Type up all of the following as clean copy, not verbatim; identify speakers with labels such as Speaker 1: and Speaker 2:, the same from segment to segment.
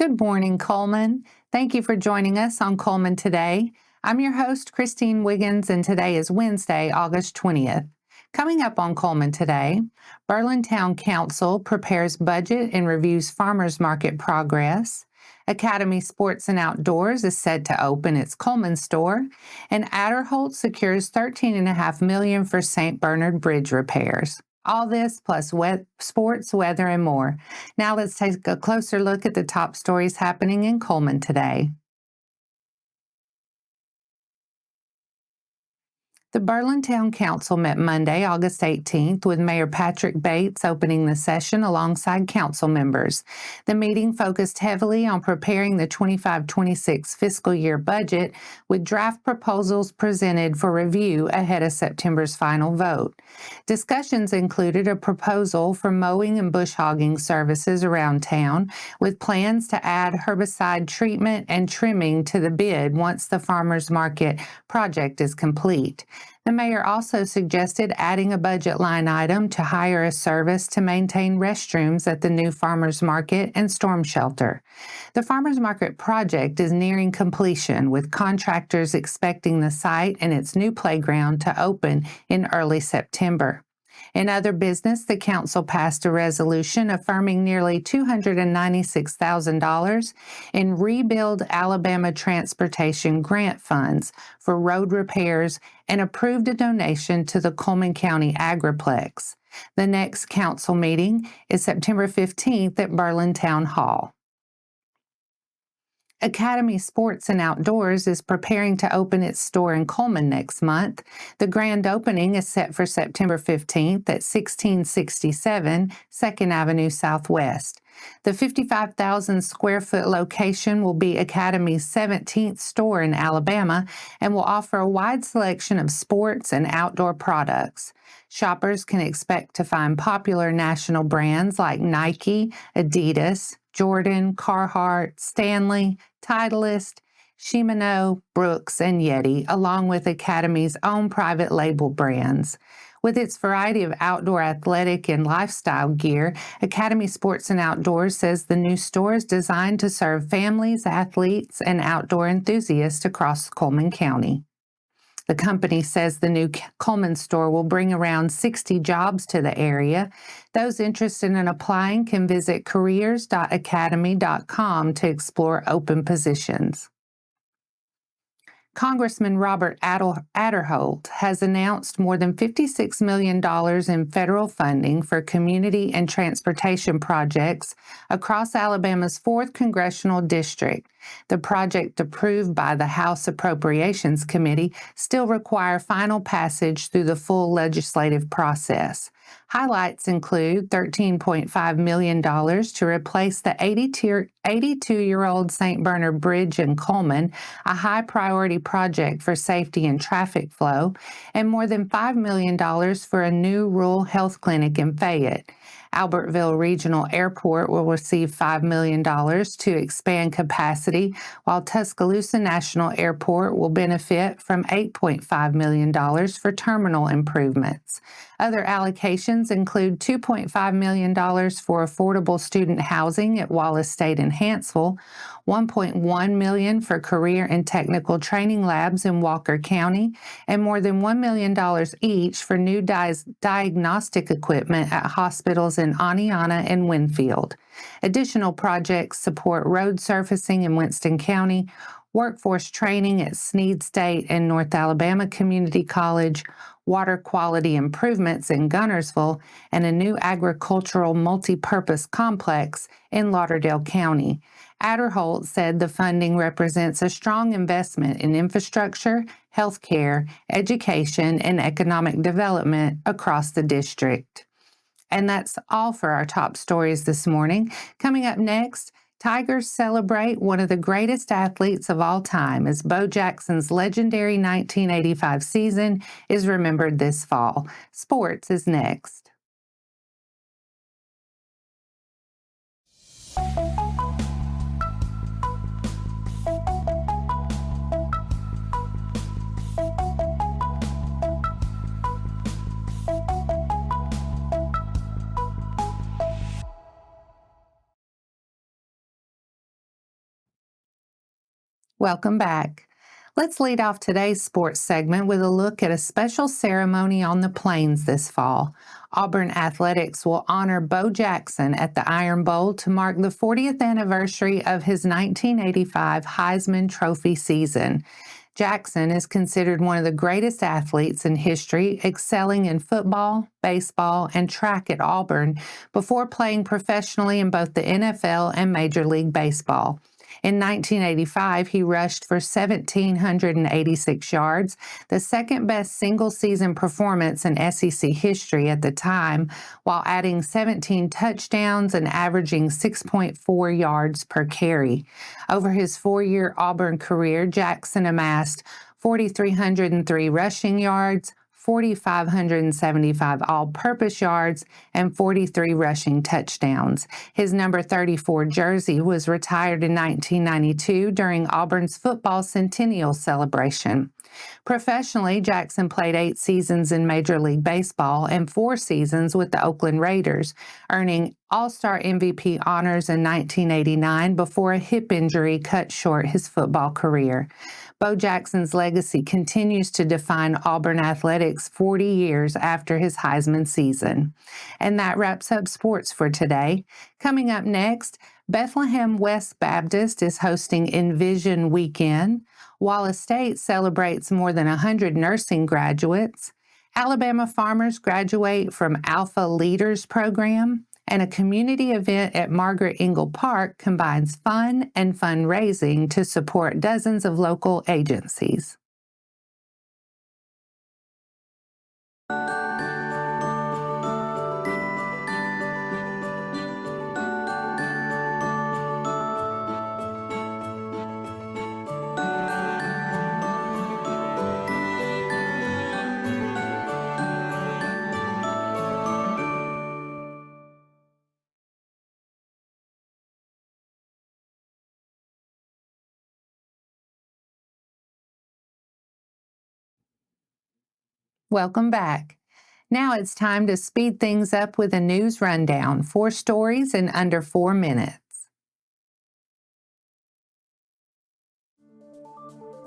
Speaker 1: Good morning, Cullman. Thank you for joining us on Cullman Today. I'm your host, Christine Wiggins, and today is Wednesday, August 20th. Coming up on Cullman Today, Berlin Town Council prepares budget and reviews farmers market progress. Academy Sports and Outdoors is set to open its Cullman store, and Adderholt secures $13.5 million for St. Bernard Bridge repairs. All this plus sports, weather, and more. Now let's take a closer look at the top stories happening in Cullman today. The Berlin Town Council met Monday, August 18th, with Mayor Patrick Bates opening the session alongside council members. The meeting focused heavily on preparing the 25-26 fiscal year budget, with draft proposals presented for review ahead of September's final vote. Discussions included a proposal for mowing and bush hogging services around town, with plans to add herbicide treatment and trimming to the bid once the farmers market project is complete. The mayor also suggested adding a budget line item to hire a service to maintain restrooms at the new farmers market and storm shelter. The farmers market project is nearing completion, with contractors expecting the site and its new playground to open in early September. In other business, the council passed a resolution affirming nearly $296,000 in Rebuild Alabama Transportation grant funds for road repairs and approved a donation to the Cullman County Agriplex. The next council meeting is September 15th at Berlin Town Hall. Academy Sports and Outdoors is preparing to open its store in Cullman next month. The grand opening is set for September 15th at 1667 Second Avenue Southwest. The 55,000 square foot location will be Academy's 17th store in Alabama and will offer a wide selection of sports and outdoor products. Shoppers can expect to find popular national brands like Nike, Adidas, Jordan, Carhartt, Stanley, Titleist, Shimano, Brooks, and Yeti, along with Academy's own private label brands. With its variety of outdoor athletic and lifestyle gear, Academy Sports and Outdoors says the new store is designed to serve families, athletes, and outdoor enthusiasts across Cullman County. The company says the new Cullman store will bring around 60 jobs to the area. Those interested in applying can visit careers.academy.com to explore open positions. Congressman Robert Adderholt has announced more than $56 million in federal funding for community and transportation projects across Alabama's 4th Congressional District. The project approved by the House Appropriations Committee still require final passage through the full legislative process. Highlights include $13.5 million to replace the 82-year-old St. Bernard Bridge in Cullman, a high-priority project for safety and traffic flow, and more than $5 million for a new rural health clinic in Fayette. Albertville Regional Airport will receive $5 million to expand capacity, while Tuscaloosa National Airport will benefit from $8.5 million for terminal improvements. Other allocations include $2.5 million for affordable student housing at Wallace State in Hanceville, $1.1 million for career and technical training labs in Walker County, and more than $1 million each for new diagnostic equipment at hospitals in Aniana and Winfield. Additional projects support road surfacing in Winston County, workforce training at Snead State and North Alabama Community College, water quality improvements in Gunnersville, and a new agricultural multi-purpose complex in Lauderdale County. Adderholt said the funding represents a strong investment in infrastructure, healthcare, education, and economic development across the district. And that's all for our top stories this morning. Coming up next, Tigers celebrate one of the greatest athletes of all time as Bo Jackson's legendary 1985 season is remembered this fall. Sports is next. Welcome back. Let's lead off today's sports segment with a look at a special ceremony on the Plains this fall. Auburn Athletics will honor Bo Jackson at the Iron Bowl to mark the 40th anniversary of his 1985 Heisman Trophy season. Jackson is considered one of the greatest athletes in history, excelling in football, baseball, and track at Auburn before playing professionally in both the NFL and Major League Baseball. In 1985, he rushed for 1,786 yards, the second best single-season performance in SEC history at the time, while adding 17 touchdowns and averaging 6.4 yards per carry. Over his four-year Auburn career, Jackson amassed 4,303 rushing yards, 4,575 all-purpose yards, and 43 rushing touchdowns. His number 34 jersey was retired in 1992 during Auburn's football centennial celebration. Professionally, Jackson played 8 seasons in Major League Baseball and 4 seasons with the Oakland Raiders, earning All-Star MVP honors in 1989 before a hip injury cut short his football career. Bo Jackson's legacy continues to define Auburn athletics 40 years after his Heisman season. And that wraps up sports for today. Coming up next, Bethlehem West Baptist is hosting Envision Weekend. Wallace State celebrates more than 100 nursing graduates. Alabama farmers graduate from A.L.F.A Leaders Program. And a community event at Margaret Ingle Park combines fun and fundraising to support dozens of local agencies. Welcome back. Now it's time to speed things up with a news rundown. 4 stories in under 4 minutes.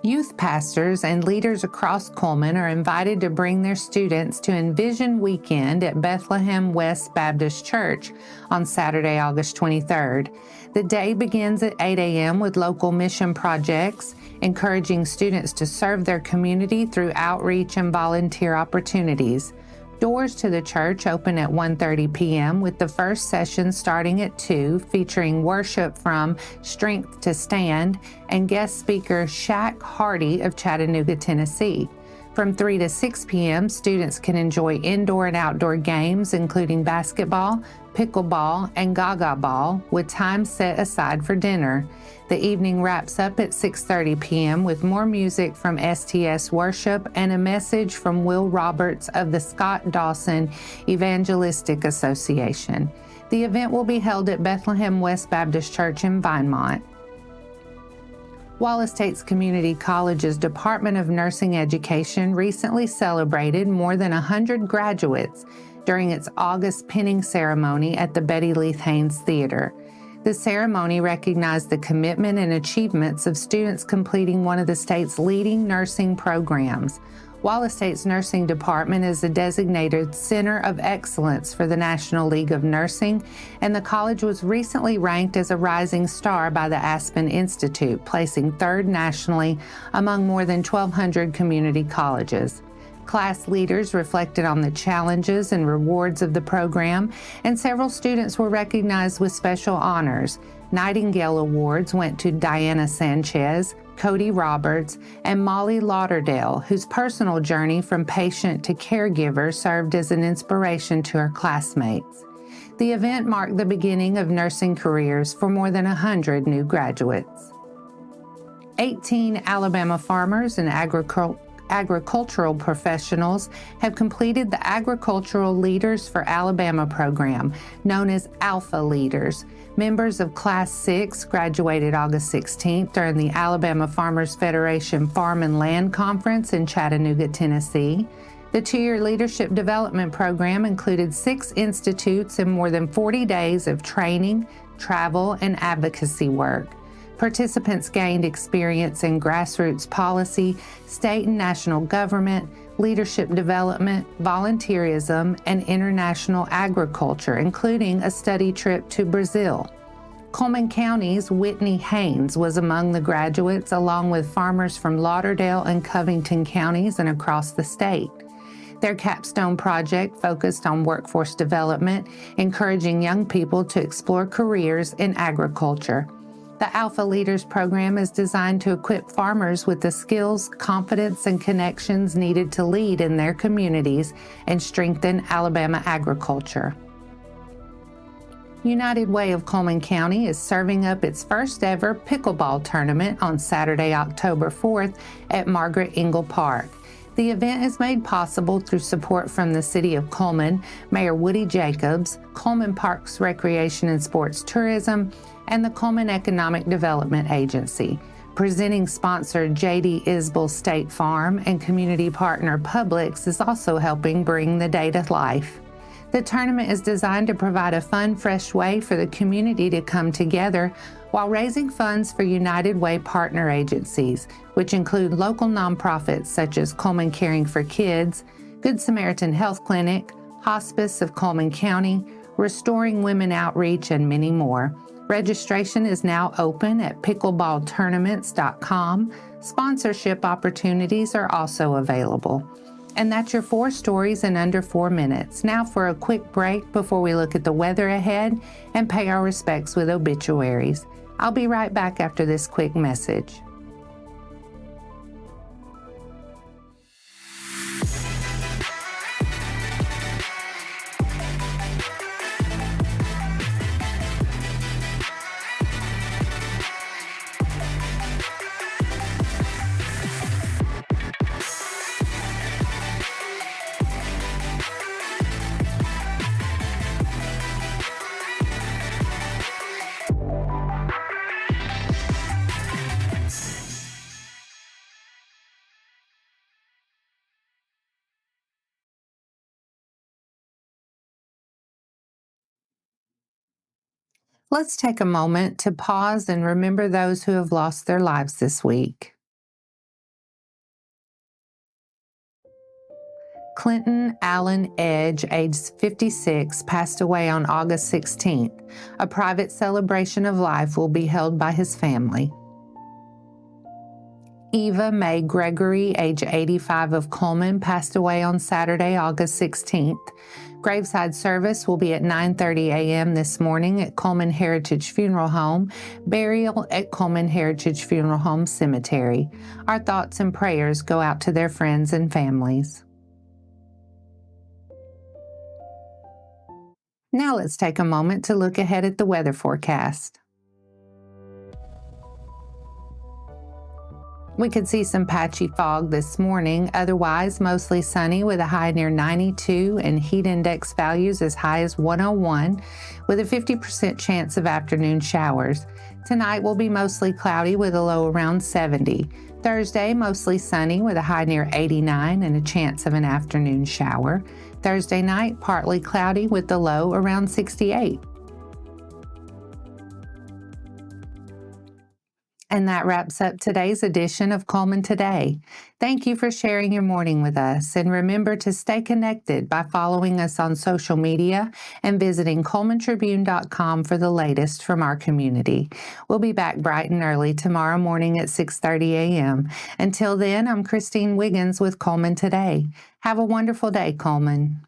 Speaker 1: Youth pastors and leaders across Cullman are invited to bring their students to Envision Weekend at Bethlehem West Baptist Church on Saturday, August 23rd. The day begins at 8 a.m. with local mission projects, encouraging students to serve their community through outreach and volunteer opportunities. Doors to the church open at 1:30 p.m. with the first session starting at 2, featuring worship from Strength to Stand and guest speaker Shaq Hardy of Chattanooga, Tennessee. From 3 to 6 p.m., students can enjoy indoor and outdoor games, including basketball, pickleball, and gaga ball, with time set aside for dinner. The evening wraps up at 6:30 p.m. with more music from STS Worship and a message from Will Roberts of the Scott Dawson Evangelistic Association. The event will be held at Bethlehem West Baptist Church in Vinemont. Wallace State's Community College's Department of Nursing Education recently celebrated more than 100 graduates during its August pinning ceremony at the Betty Leith Haynes Theater. The ceremony recognized the commitment and achievements of students completing one of the state's leading nursing programs. Wallace State's Nursing Department is a designated Center of Excellence for the National League of Nursing, and the college was recently ranked as a rising star by the Aspen Institute, placing 3rd nationally among more than 1,200 community colleges. Class leaders reflected on the challenges and rewards of the program, and several students were recognized with special honors. Nightingale Awards went to Diana Sanchez, Cody Roberts, and Molly Lauderdale, whose personal journey from patient to caregiver served as an inspiration to her classmates. The event marked the beginning of nursing careers for more than 100 new graduates. 18 Alabama farmers and agricultural professionals have completed the Agricultural Leaders for Alabama program, known as A.L.F.A Leaders. Members of Class 6 graduated August 16th during the Alabama Farmers Federation Farm and Land Conference in Chattanooga, Tennessee. The 2-year leadership development program included 6 institutes and more than 40 days of training, travel, and advocacy work. Participants gained experience in grassroots policy, state and national government, leadership development, volunteerism, and international agriculture, including a study trip to Brazil. Cullman County's Whitney Haynes was among the graduates, along with farmers from Lauderdale and Covington counties and across the state. Their capstone project focused on workforce development, encouraging young people to explore careers in agriculture. The A.L.F.A Leaders Program is designed to equip farmers with the skills, confidence, and connections needed to lead in their communities and strengthen Alabama agriculture. United Way of Cullman County is serving up its first ever pickleball tournament on Saturday, October 4th at Margaret Ingle Park. The event is made possible through support from the City of Cullman, Mayor Woody Jacobs, Cullman Parks Recreation and Sports Tourism, and the Cullman Economic Development Agency. Presenting sponsor J.D. Isbell State Farm and community partner Publix is also helping bring the day to life. The tournament is designed to provide a fun, fresh way for the community to come together while raising funds for United Way partner agencies, which include local nonprofits such as Cullman Caring for Kids, Good Samaritan Health Clinic, Hospice of Cullman County, Restoring Women Outreach, and many more. Registration is now open at pickleballtournaments.com. Sponsorship opportunities are also available. And that's your 4 stories in under 4 minutes. Now for a quick break before we look at the weather ahead and pay our respects with obituaries. I'll be right back after this quick message. Let's take a moment to pause and remember those who have lost their lives this week. Clinton Allen Edge, age 56, passed away on August 16th. A private celebration of life will be held by his family. Eva Mae Gregory, age 85, of Cullman, passed away on Saturday, August 16th. Graveside service will be at 9:30 a.m. this morning at Cullman Heritage Funeral Home, burial at Cullman Heritage Funeral Home Cemetery. Our thoughts and prayers go out to their friends and families. Now let's take a moment to look ahead at the weather forecast. We could see some patchy fog this morning, otherwise mostly sunny with a high near 92 and heat index values as high as 101 with a 50% chance of afternoon showers. Tonight will be mostly cloudy with a low around 70. Thursday, mostly sunny with a high near 89 and a chance of an afternoon shower. Thursday night, partly cloudy with the low around 68. And that wraps up today's edition of Cullman Today. Thank you for sharing your morning with us. And remember to stay connected by following us on social media and visiting CullmanTribune.com for the latest from our community. We'll be back bright and early tomorrow morning at 6:30 a.m. Until then, I'm Christine Wiggins with Cullman Today. Have a wonderful day, Cullman.